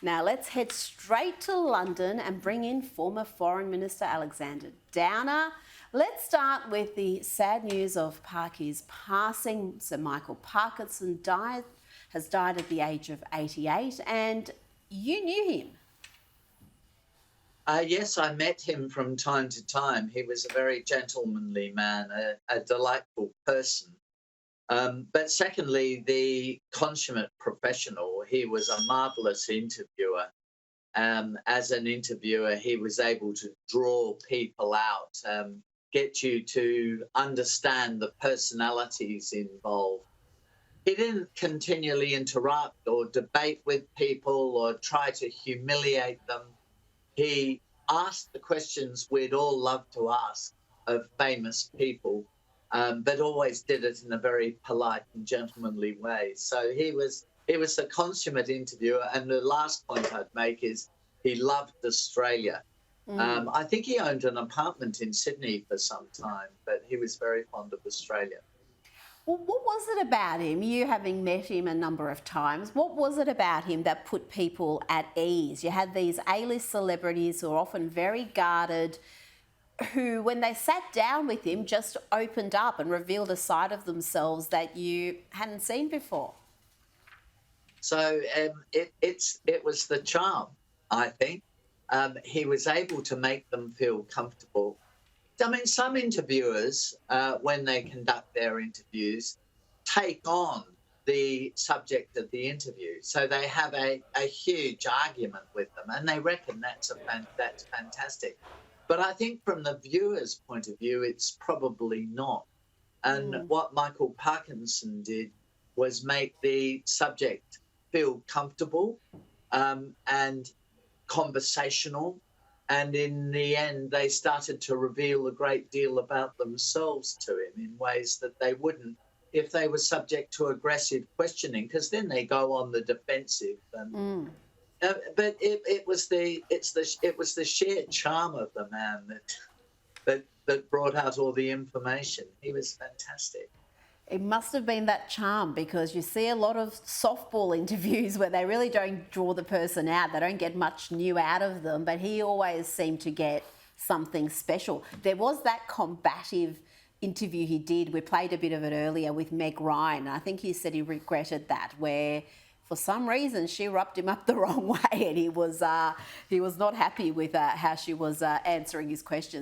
Now let's head straight to London and bring in former Foreign Minister Alexander Downer. Let's start with the sad news of Parky's passing. Sir Michael Parkinson has died at the age of 88, and you knew him. Yes, I met him from time to time. He was a very gentlemanly man, a delightful person. But secondly, the consummate professional. He was a marvellous interviewer. As an interviewer, he was able to draw people out, get you to understand the personalities involved. He didn't continually interrupt or debate with people or try to humiliate them. He asked the questions we'd all love to ask of famous people, but always did it in a very polite and gentlemanly way. So he was a consummate interviewer. And the last point I'd make is he loved Australia. I think he owned an apartment in Sydney for some time, but he was very fond of Australia. Well, what was it about him, you having met him a number of times, what was it about him that put people at ease? You had these A-list celebrities who are often very guarded, who, when they sat down with him, just opened up and revealed a side of themselves that you hadn't seen before. So it was the charm, I think. He was able to make them feel comfortable. I mean, some interviewers, when they conduct their interviews, take on the subject of the interview. So they have a huge argument with them, and they reckon that's fantastic. But I think from the viewer's point of view, it's probably not. And what Michael Parkinson did was make the subject feel comfortable and conversational. And in the end, they started to reveal a great deal about themselves to him in ways that they wouldn't if they were subject to aggressive questioning, because then they go on the defensive. And, but it was the sheer charm of the man that brought out all the information. He was fantastic. It must have been that charm, because you see a lot of softball interviews where they really don't draw the person out. They don't get much new out of them, but he always seemed to get something special. There was that combative interview he did. We played a bit of it earlier with Meg Ryan. I think he said he regretted that, where for some reason she rubbed him up the wrong way, and he was not happy with how she was answering his questions.